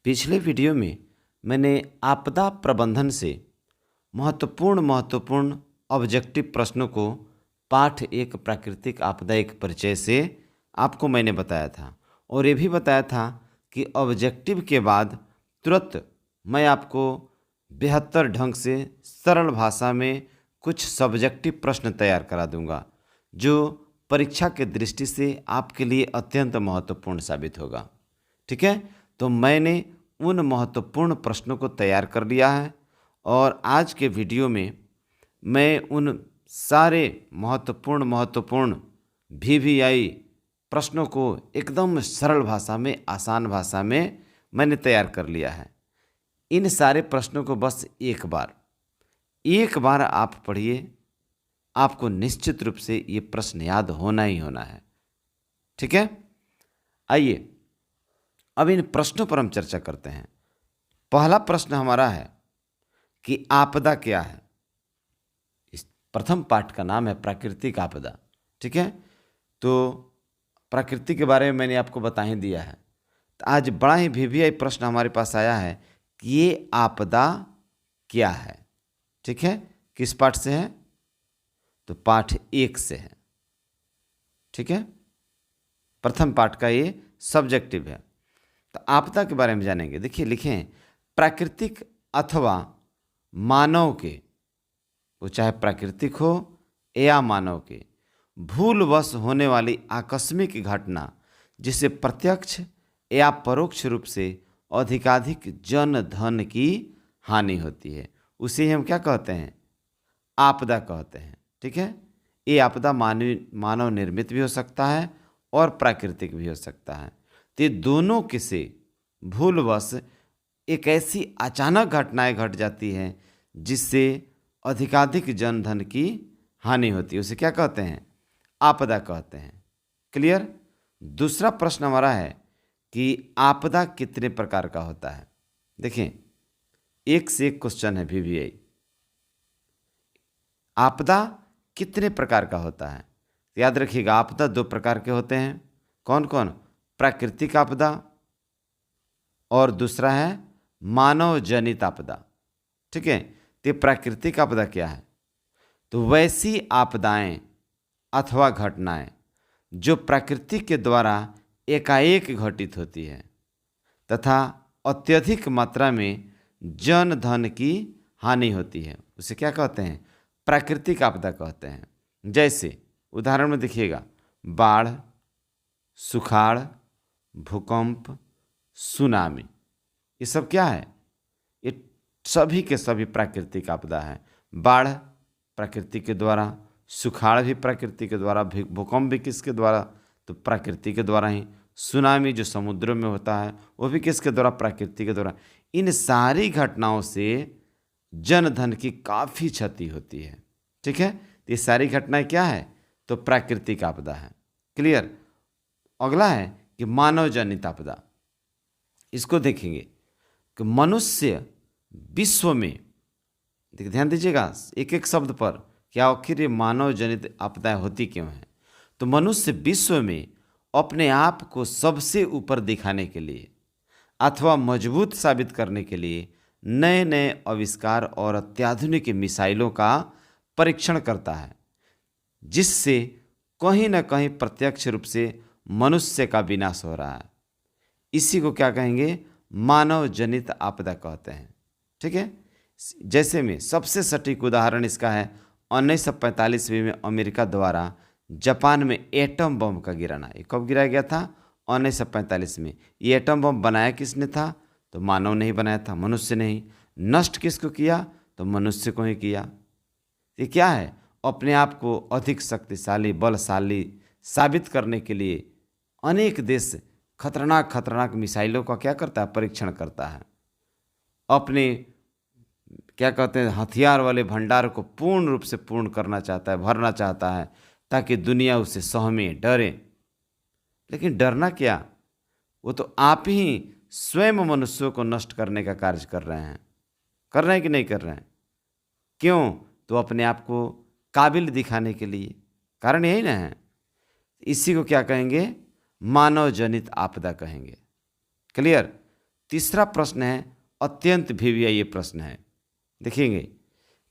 पिछले वीडियो में मैंने आपदा प्रबंधन से महत्वपूर्ण ऑब्जेक्टिव प्रश्नों को पाठ एक प्राकृतिक आपदा एक परिचय से आपको मैंने बताया था और ये भी बताया था कि ऑब्जेक्टिव के बाद तुरंत मैं आपको बेहतर ढंग से सरल भाषा में कुछ सब्जेक्टिव प्रश्न तैयार करा दूंगा जो परीक्षा के दृष्टि से आपके लिए अत्यंत महत्वपूर्ण साबित होगा। ठीक है, तो मैंने उन महत्वपूर्ण प्रश्नों को तैयार कर लिया है और आज के वीडियो में मैं उन सारे महत्वपूर्ण VVI प्रश्नों को एकदम सरल भाषा में, आसान भाषा में मैंने तैयार कर लिया है। इन सारे प्रश्नों को बस एक बार आप पढ़िए, आपको निश्चित रूप से ये प्रश्न याद होना ही होना है। ठीक है, आइए अब इन प्रश्नों पर हम चर्चा करते हैं। पहला प्रश्न हमारा है कि आपदा क्या है। इस प्रथम पाठ का नाम है प्राकृतिक आपदा। ठीक है, तो प्रकृति के बारे में मैंने आपको बता ही दिया है। तो आज बड़ा ही VVI प्रश्न हमारे पास आया है कि ये आपदा क्या है। ठीक है, किस पाठ से है? तो पाठ 1 से है। ठीक है, प्रथम पाठ का ये सब्जेक्टिव है। तो आपदा के बारे में जानेंगे। देखिए लिखें, प्राकृतिक अथवा मानव के, वो चाहे प्राकृतिक हो या मानव के, भूलवश होने वाली आकस्मिक घटना जिसे प्रत्यक्ष या परोक्ष रूप से अधिकाधिक जन धन की हानि होती है, उसे हम क्या कहते हैं? आपदा कहते हैं। ठीक है, ये आपदा मानव निर्मित भी हो सकता है और प्राकृतिक भी हो सकता है। तो ये दोनों के से भूलवश एक ऐसी अचानक घटनाएं घट जाती हैं जिससे अधिकाधिक जन धन की हानि होती है, उसे क्या कहते हैं? आपदा कहते हैं। क्लियर? दूसरा प्रश्न हमारा है कि आपदा कितने प्रकार का होता है। देखें, एक से एक क्वेश्चन है VVI। आपदा कितने प्रकार का होता है? याद रखिएगा, आपदा 2 प्रकार के होते हैं। कौन कौन? प्राकृतिक आपदा और दूसरा है मानव जनित आपदा। ठीक है, तो प्राकृतिक आपदा क्या है? तो वैसी आपदाएं अथवा घटनाएं जो प्रकृति के द्वारा एकाएक घटित होती है तथा अत्यधिक मात्रा में जन धन की हानि होती है, उसे क्या कहते हैं? प्राकृतिक आपदा कहते हैं। जैसे उदाहरण में देखिएगा, बाढ़, सुखाड़, भूकंप, सुनामी, ये सब क्या है? ये सभी के सभी प्राकृतिक आपदा है। बाढ़ प्रकृति के द्वारा, सुखाड़ भी प्रकृति के द्वारा, भूकंप भी किसके द्वारा? तो प्रकृति के द्वारा ही। सुनामी जो समुद्रों में होता है वो भी किसके द्वारा? प्रकृति के द्वारा। इन सारी घटनाओं से जन धन की काफ़ी क्षति होती है। ठीक है, तो ये सारी घटनाएं क्या है? तो प्राकृतिक आपदा है। क्लियर? अगला है कि मानव जनित आपदा। इसको देखेंगे कि मनुष्य विश्व में, ध्यान दीजिएगा एक एक शब्द पर, क्या आखिर ये मानव जनित आपदाएं होती क्यों हैं? तो मनुष्य विश्व में अपने आप को सबसे ऊपर दिखाने के लिए अथवा मजबूत साबित करने के लिए नए नए आविष्कार और अत्याधुनिक मिसाइलों का परीक्षण करता है, जिससे कहीं न कहीं प्रत्यक्ष रूप से मनुष्य का विनाश हो रहा है। इसी को क्या कहेंगे? मानव जनित आपदा कहते हैं। ठीक है, जैसे में सबसे सटीक उदाहरण इसका है 1945 में अमेरिका द्वारा जापान में एटम बम का गिराना। ये कब गिराया गया था? 1945 में। ये एटम बम बनाया किसने था? तो मानव ने ही बनाया था, मनुष्य ने ही। नष्ट किसको किया? तो मनुष्य को ही किया। ये क्या है? अपने आप को अधिक शक्तिशाली, बलशाली साबित करने के लिए अनेक देश खतरनाक मिसाइलों का क्या करता है? परीक्षण करता है। अपने क्या कहते हैं, हथियार वाले भंडार को पूर्ण रूप से पूर्ण करना चाहता है, भरना चाहता है, ताकि दुनिया उसे सहमे, डरे। लेकिन डरना क्या? वो तो आप ही स्वयं मनुष्यों को नष्ट करने का कार्य कर रहे हैं कि नहीं कर रहे हैं? क्यों? तो अपने आप को काबिल दिखाने के लिए। कारण यही ना है। इसी को क्या कहेंगे? मानव जनित आपदा कहेंगे। क्लियर? तीसरा प्रश्न है, अत्यंत भिविया ये प्रश्न है। देखेंगे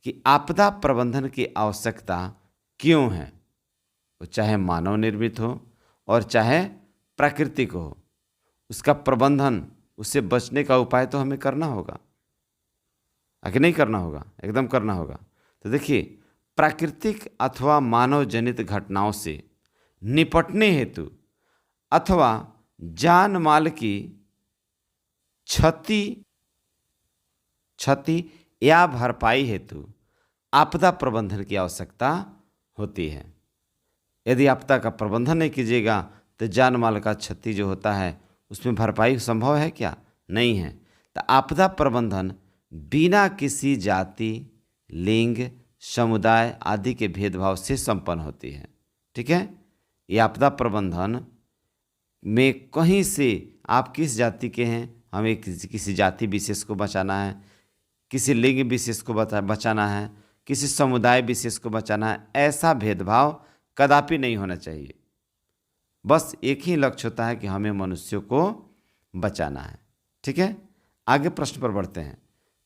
कि आपदा प्रबंधन की आवश्यकता क्यों है। वो चाहे मानव निर्मित हो और चाहे प्राकृतिक हो, उसका प्रबंधन, उससे बचने का उपाय तो हमें करना होगा, आगे नहीं करना होगा, एकदम करना होगा। तो देखिए, प्राकृतिक अथवा मानव जनित घटनाओं से निपटने हेतु अथवा जान माल की क्षति क्षति या भरपाई हेतु आपदा प्रबंधन की आवश्यकता होती है। यदि आपदा का प्रबंधन नहीं कीजिएगा तो जान माल का क्षति जो होता है उसमें भरपाई संभव है क्या? नहीं है। तो आपदा प्रबंधन बिना किसी जाति, लिंग, समुदाय आदि के भेदभाव से संपन्न होती है। ठीक है, ये आपदा प्रबंधन में कहीं से आप किस जाति के हैं, हमें किसी जाति विशेष को बचाना है, किसी लिंग विशेष को बचाना है, किसी समुदाय विशेष को बचाना है, ऐसा भेदभाव कदापि नहीं होना चाहिए। बस एक ही लक्ष्य होता है कि हमें मनुष्यों को बचाना है। ठीक है, आगे प्रश्न पर बढ़ते हैं।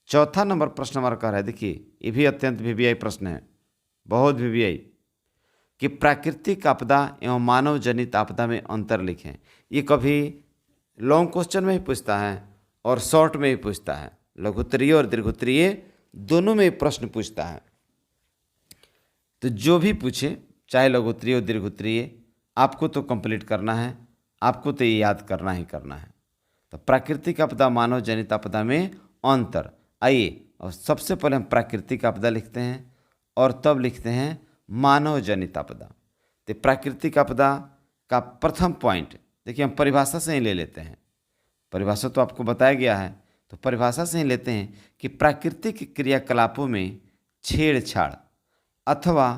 चौथा नंबर प्रश्न हमारा कह रहा है, देखिए ये भी अत्यंत वीवीआई प्रश्न है, बहुत वीवीआई, कि प्राकृतिक आपदा एवं मानव जनित आपदा में अंतर लिखें। ये कभी लॉन्ग क्वेश्चन में ही पूछता है और शॉर्ट में ही पूछता है, लघुत्तरीय और दीर्घोत्तरीय दोनों में प्रश्न पूछता है। तो जो भी पूछे, चाहे लघुत्तरीय और दीर्घोत्तरीय, आपको तो कंप्लीट करना है, आपको तो ये याद करना ही करना है। तो प्राकृतिक आपदा मानव जनित आपदा में अंतर, आइए और सबसे पहले हम प्राकृतिक आपदा लिखते हैं और तब लिखते हैं मानव जनित आपदा। तो प्राकृतिक आपदा का प्रथम पॉइंट देखिए, हम परिभाषा से ही ले लेते हैं, परिभाषा तो आपको बताया गया है, तो परिभाषा से ही लेते हैं कि प्राकृतिक क्रियाकलापों में छेड़छाड़ अथवा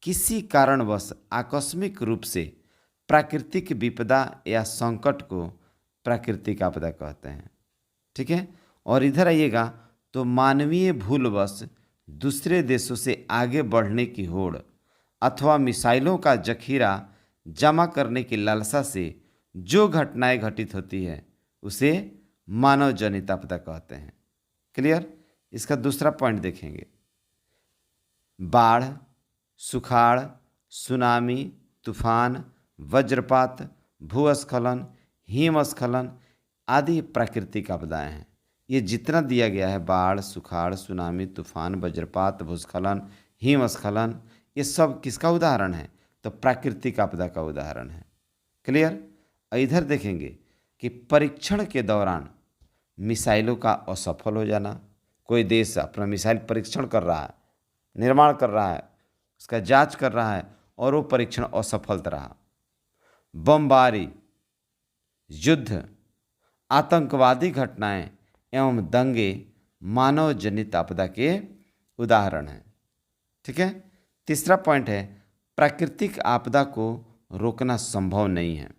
किसी कारणवश आकस्मिक रूप से प्राकृतिक विपदा या संकट को प्राकृतिक आपदा कहते हैं। ठीक है, और इधर आइएगा तो मानवीय भूलवश दूसरे देशों से आगे बढ़ने की होड़ अथवा मिसाइलों का जखीरा जमा करने की लालसा से जो घटनाएं घटित होती है उसे मानव जनित आपदा कहते हैं। क्लियर? इसका दूसरा पॉइंट देखेंगे, बाढ़, सुखाड़, सुनामी, तूफान, वज्रपात, भूस्खलन, हिमस्खलन आदि प्राकृतिक आपदाएं हैं। ये जितना दिया गया है, बाढ़, सुखाड़, सुनामी, तूफान, वज्रपात, भूस्खलन, हिमस्खलन, ये सब किसका उदाहरण है? तो प्राकृतिक आपदा का उदाहरण है। क्लियर? इधर देखेंगे कि परीक्षण के दौरान मिसाइलों का असफल हो जाना, कोई देश अपना मिसाइल परीक्षण कर रहा है, निर्माण कर रहा है, उसका जांच कर रहा है और वो परीक्षण असफल रहा। बमबारी, युद्ध, आतंकवादी घटनाएं एवं दंगे मानव जनित आपदा के उदाहरण हैं। ठीक है, तीसरा पॉइंट है, प्राकृतिक आपदा को रोकना संभव नहीं है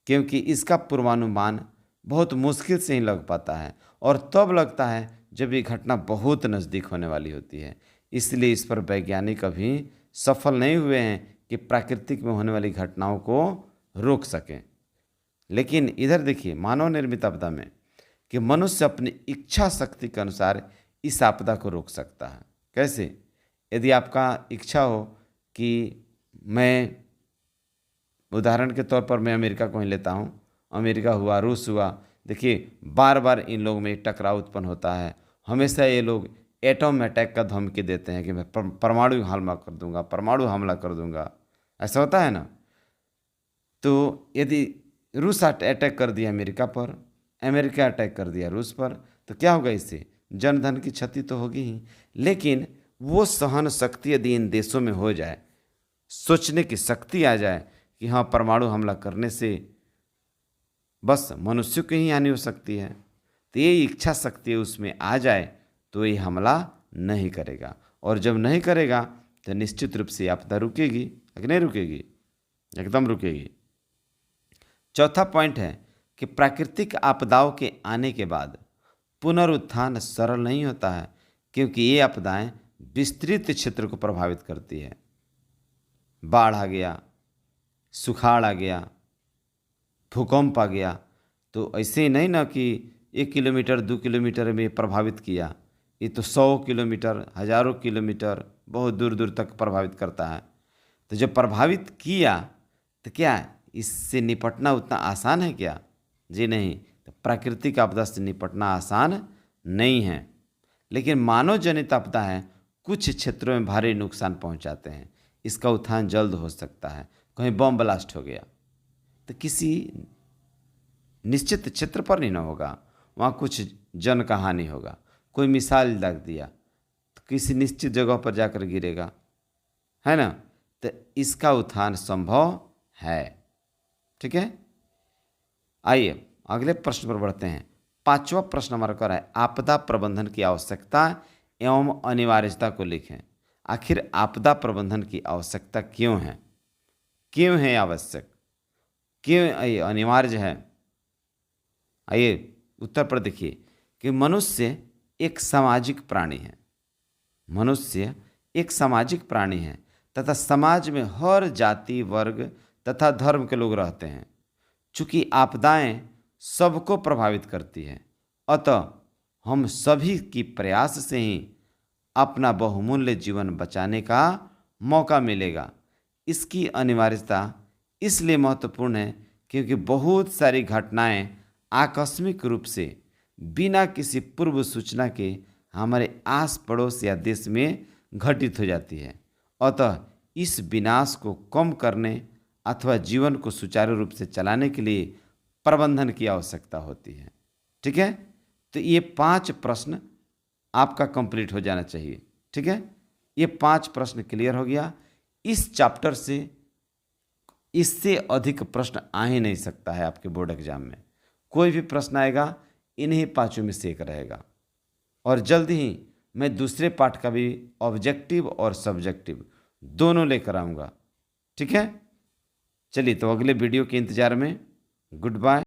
क्योंकि इसका पूर्वानुमान बहुत मुश्किल से ही लग पाता है और तब लगता है जब ये घटना बहुत नज़दीक होने वाली होती है। इसलिए इस पर वैज्ञानिक अभी सफल नहीं हुए हैं कि प्राकृतिक में होने वाली घटनाओं को रोक सकें। लेकिन इधर देखिए मानव निर्मित आपदा में कि मनुष्य अपनी इच्छा शक्ति के अनुसार इस आपदा को रोक सकता है। कैसे? यदि आपका इच्छा हो कि मैं, उदाहरण के तौर पर मैं अमेरिका को ही लेता हूँ, अमेरिका हुआ, रूस हुआ, देखिए बार बार इन लोगों में टकराव उत्पन्न होता है। हमेशा ये लोग एटम अटैक का धमकी देते हैं कि मैं परमाणु हमला कर दूंगा, परमाणु हमला कर दूंगा, ऐसा होता है ना। तो यदि रूस अटैक कर दिया अमेरिका पर, अमेरिका अटैक कर दिया रूस पर, तो क्या होगा? इससे जन धन की क्षति तो होगी ही, लेकिन वो सहन शक्ति यदि इन देशों में हो जाए, सोचने की शक्ति आ जाए कि हाँ परमाणु हमला करने से बस मनुष्य की ही हानि हो सकती है, तो ये इच्छा शक्ति उसमें आ जाए तो ये हमला नहीं करेगा, और जब नहीं करेगा तो निश्चित रूप से आपदा रुकेगी। कि नहीं रुकेगी? एकदम रुकेगी। चौथा पॉइंट है कि प्राकृतिक आपदाओं के आने के बाद पुनरुत्थान सरल नहीं होता है क्योंकि ये आपदाएं विस्तृत क्षेत्र को प्रभावित करती है। बाढ़ आ गया, सुखाड़ आ गया, भूकंप आ गया, तो ऐसे ही नहीं ना कि 1 किलोमीटर 2 किलोमीटर में प्रभावित किया, ये तो 100 किलोमीटर, हजारों किलोमीटर, बहुत दूर दूर तक प्रभावित करता है। तो जब प्रभावित किया तो क्या इससे निपटना उतना आसान है क्या? जी नहीं। तो प्राकृतिक आपदा से निपटना आसान नहीं है। लेकिन मानव जनित आपदा है, कुछ क्षेत्रों में भारी नुकसान पहुंचाते हैं, इसका उत्थान जल्द हो सकता है। कहीं बम ब्लास्ट हो गया तो किसी निश्चित क्षेत्र पर नहीं ना होगा, वहाँ कुछ जन का हानि होगा। कोई मिसाइल दाग दिया तो किसी निश्चित जगह पर जाकर गिरेगा, है ना? तो इसका उत्थान संभव है। ठीक है, आइए अगले प्रश्न पर बढ़ते हैं। 5वां प्रश्न हमारा कर है, आपदा प्रबंधन की आवश्यकता एवं अनिवार्यता को लिखें। आखिर आपदा प्रबंधन की आवश्यकता क्यों है? क्यों है आवश्यक, क्यों ये अनिवार्य है? आइए उत्तर पर देखिए कि मनुष्य एक सामाजिक प्राणी है। मनुष्य एक सामाजिक प्राणी है तथा समाज में हर जाति, वर्ग तथा धर्म के लोग रहते हैं। चूंकि आपदाएं सबको प्रभावित करती है, अतः हम सभी की प्रयास से ही अपना बहुमूल्य जीवन बचाने का मौका मिलेगा। इसकी अनिवार्यता इसलिए महत्वपूर्ण है क्योंकि बहुत सारी घटनाएं आकस्मिक रूप से बिना किसी पूर्व सूचना के हमारे आस पड़ोस या देश में घटित हो जाती है। अतः इस विनाश को कम करने अथवा जीवन को सुचारू रूप से चलाने के लिए प्रबंधन की आवश्यकता होती है। ठीक है, तो ये 5 प्रश्न आपका कंप्लीट हो जाना चाहिए। ठीक है, ये 5 प्रश्न क्लियर हो गया। इस चैप्टर से इससे अधिक प्रश्न आ ही नहीं सकता है आपके बोर्ड एग्जाम में। कोई भी प्रश्न आएगा इन्हीं 5 में से एक रहेगा। और जल्द ही मैं दूसरे पार्ट का भी ऑब्जेक्टिव और सब्जेक्टिव दोनों लेकर आऊँगा। ठीक है, चलिए तो अगले वीडियो के इंतज़ार में। Good bye.